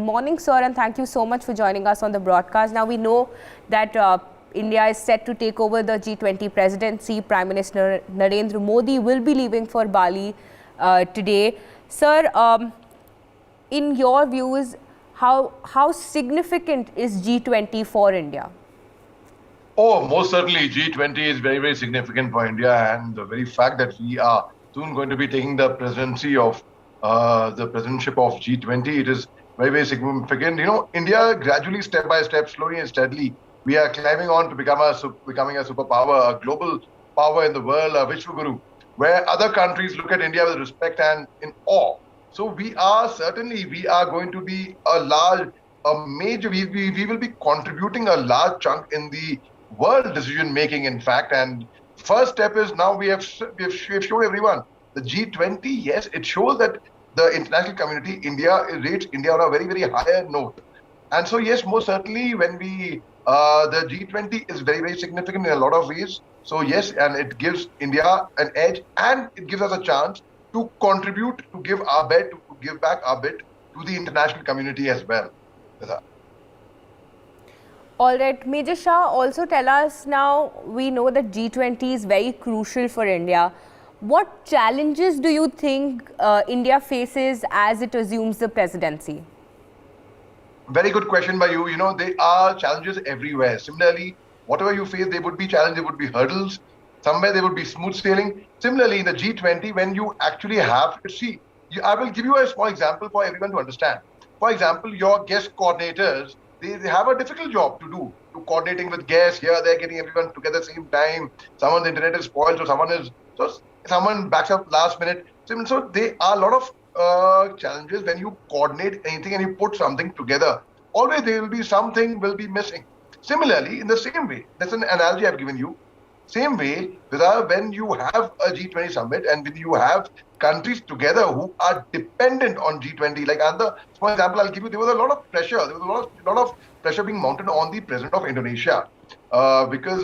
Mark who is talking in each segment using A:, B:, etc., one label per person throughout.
A: morning, sir, and thank you so much for joining us on the broadcast. Now, we know that India is set to take over the G20 presidency. Prime Minister Narendra Modi will be leaving for Bali today. Sir, in your views, how significant is G20 for India?
B: Oh, most certainly G20 is very, very significant for India, and the very fact that we are soon going to be taking the presidency of the presidentship of G20, it is very, very significant. You know, India gradually, step by step, slowly and steadily, we are climbing on to becoming a superpower, a global power in the world, a Vishwaguru, where other countries look at India with respect and in awe. So we are going to be a major, we will be contributing a large chunk in the world decision making, in fact. And first step is now we have shown everyone the G20. Yes, it shows that the international community, India, rates India on a very, very higher note. And so, yes, most certainly when the G20 is very, very significant in a lot of ways. So yes, and it gives India an edge, and it gives us a chance to contribute, to give back our bit to the international community as well.
A: All right, Major Shah, also tell us now, we know that G20 is very crucial for India. What challenges do you think India faces as it assumes the presidency?
B: Very good question by you. You know, there are challenges everywhere. Similarly, whatever you face, there would be challenges, there would be hurdles. Somewhere there would be smooth sailing. Similarly, in the G20, when you actually have to see, I will give you a small example for everyone to understand. For example, your guest coordinators, they have a difficult job to do, to coordinating with guests here, they're getting everyone together at the same time. Someone's internet is spoiled, so someone backs up last minute. So there are a lot of challenges when you coordinate anything and you put something together. Always there will be something will be missing. Similarly, in the same way, that's an analogy I've given you. Same way, when you have a G20 summit and when you have countries together who are dependent on G20, like another small example I'll give you, there was a lot of pressure. There was a lot of pressure being mounted on the president of Indonesia because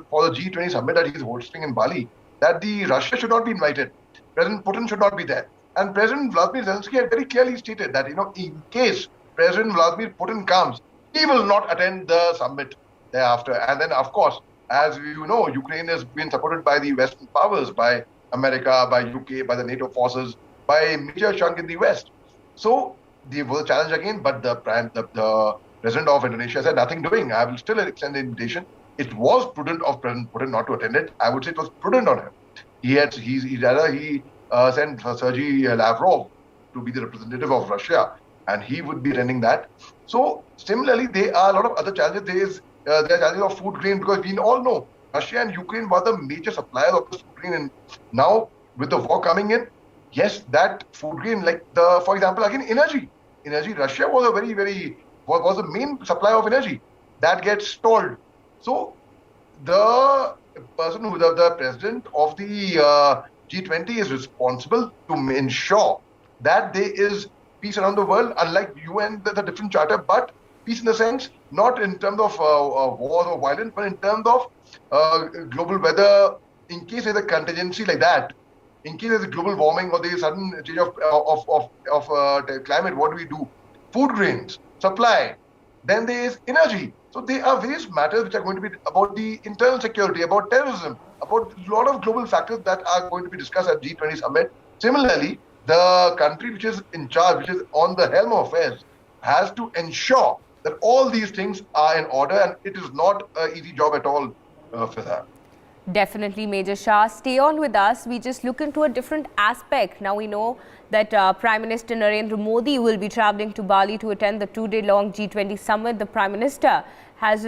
B: for the G20 summit that he's hosting in Bali, that the Russia should not be invited. President Putin should not be there. And President Vladimir Zelensky had very clearly stated that, you know, in case President Vladimir Putin comes, he will not attend the summit thereafter. And then, of course, as you know, Ukraine has been supported by the Western powers, by America, by UK, by the NATO forces, by a major chunk in the West. So there was a challenge again, but the president of Indonesia said nothing doing. I will still extend the invitation. It was prudent of President Putin not to attend it. I would say it was prudent on him. He sent Sergei Lavrov to be the representative of Russia, and he would be attending that. So similarly, there are a lot of other challenges. There are challenges of food grain, because we all know Russia and Ukraine were the major suppliers of this food grain. And now with the war coming in, yes, that food grain, for example, again, energy. Russia was was the main supplier of energy. That gets stalled. So the president of the G20 is responsible to ensure that there is peace around the world, unlike UN, the different charter, but peace in the sense, not in terms of war or violence, but in terms of global weather. In case there's a contingency like that, in case there's a global warming or there's a sudden change of climate, what do we do? Food grains, supply. Then there is energy. So there are various matters which are going to be about the internal security, about terrorism, about a lot of global factors that are going to be discussed at G20 summit. Similarly, the country which is in charge, which is on the helm of affairs, has to ensure that all these things are in order, and it is not an easy job at all for that.
A: Definitely, Major Shah. Stay on with us. We just look into a different aspect. Now we know that Prime Minister Narendra Modi will be travelling to Bali to attend the two-day-long G20 summit. The Prime Minister has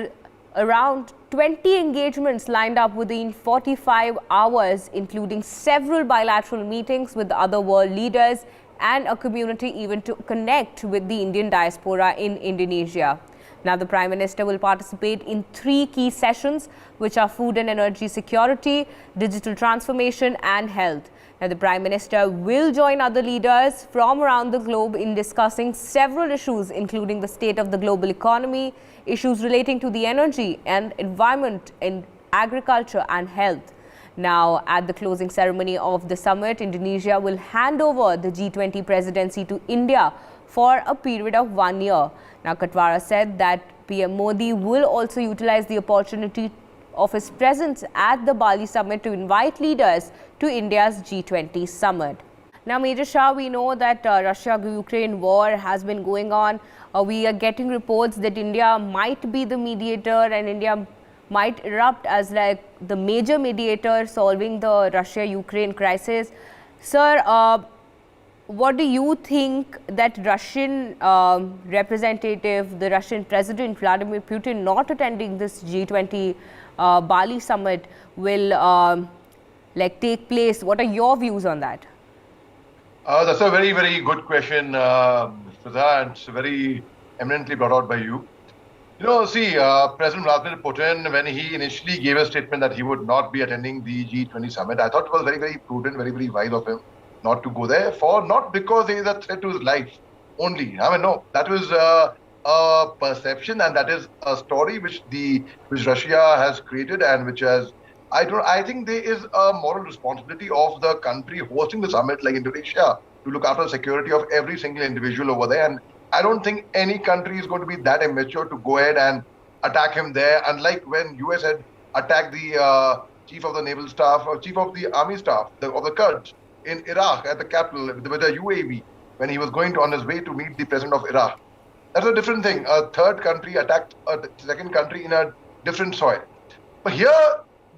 A: around 20 engagements lined up within 45 hours, including several bilateral meetings with other world leaders and a community event to connect with the Indian diaspora in Indonesia. Now, the Prime Minister will participate in 3 key sessions, which are food and energy security, digital transformation and health. Now, the Prime Minister will join other leaders from around the globe in discussing several issues, including the state of the global economy, issues relating to the energy and environment, in agriculture and health. Now, at the closing ceremony of the summit, Indonesia will hand over the G20 presidency to India for a period of 1 year. Now, Katwara said that PM Modi will also utilize the opportunity of his presence at the Bali summit to invite leaders to India's G20 summit. Now, Major Shah, we know that Russia-Ukraine war has been going on. We are getting reports that India might be the mediator and India might erupt as like the major mediator solving the Russia-Ukraine crisis. Sir, what do you think that Russian representative, the Russian President Vladimir Putin not attending this G20 Bali summit will take place? What are your views on that?
B: That's a very, very good question, Fida, and it's very eminently brought out by you. President Vladimir Putin, when he initially gave a statement that he would not be attending the G20 summit, I thought it was very, very prudent, very, very wise of him not to go there, not because he is a threat to his life only. No, that was a perception, and that is a story which Russia has created, and which has. I think there is a moral responsibility of the country hosting the summit, like Indonesia, to look after the security of every single individual over there. And I don't think any country is going to be that immature to go ahead and attack him there. Unlike when US had attacked the chief of the naval staff, or chief of the army staff of the Kurds in Iraq at the capital with a UAV when he was going on his way to meet the president of Iraq. That's a different thing. A third country attacked a second country in a different soil. But here,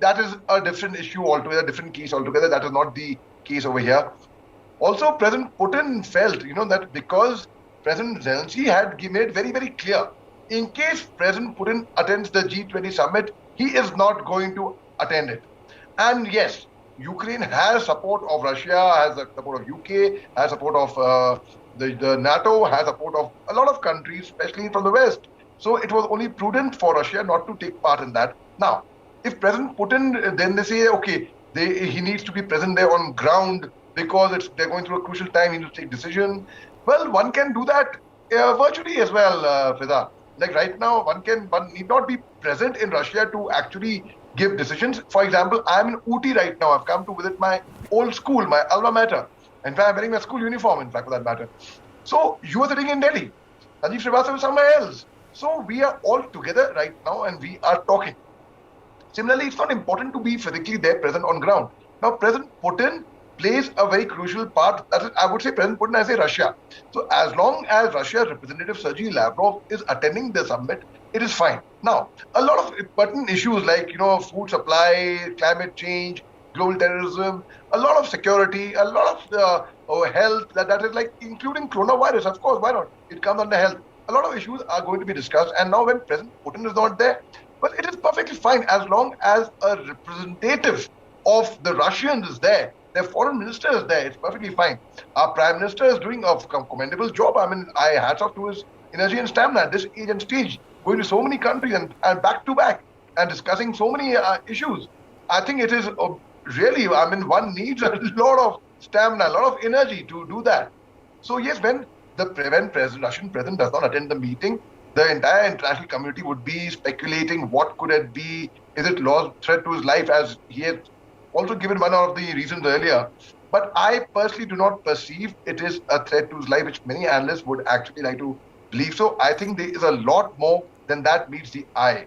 B: that is a different issue altogether, a different case altogether. That is not the case over here. Also, President Putin felt, that because President Zelensky had made very, very clear, in case President Putin attends the G20 summit, he is not going to attend it. And yes, Ukraine has support of Russia, has the support of UK, has support of the NATO, has support of a lot of countries, especially from the West. So it was only prudent for Russia not to take part in that. Now, if President Putin, then they say, okay, he needs to be present there on ground because they're going through a crucial time, he needs to take decision. Well, one can do that virtually as well, Fida. Like right now, one need not be present in Russia to actually give decisions. For example, I'm in Ooty right now. I've come to visit my old school, my alma mater. In fact, I'm wearing my school uniform, in fact, for that matter. So you are sitting in Delhi. Sanjeev Srivastava is somewhere else. So we are all together right now and we are talking. Similarly, it's not important to be physically there, present on ground. Now, President Putin plays a very crucial part. That is, I would say President Putin, I say Russia. So as long as Russia's representative Sergei Lavrov is attending the summit, it is fine. Now, a lot of pertinent issues like, food supply, climate change, global terrorism, a lot of security, a lot of health, that is like including coronavirus, of course, why not? It comes under health. A lot of issues are going to be discussed. And now when President Putin is not there, well, it is perfectly fine as long as a representative of the Russians is there. Their foreign minister is there. It's perfectly fine. Our prime minister is doing a commendable job. I hats off to his energy and stamina at this age and stage, going to so many countries and back to back and discussing so many issues. I think it is really, one needs a lot of stamina, a lot of energy to do that. So yes, when Russian president does not attend the meeting, the entire international community would be speculating what could it be. Is it threat to his life, as he had also given one of the reasons earlier. But I personally do not perceive it is a threat to his life, which many analysts would actually like to believe. So I think there is a lot more than that meets the eye.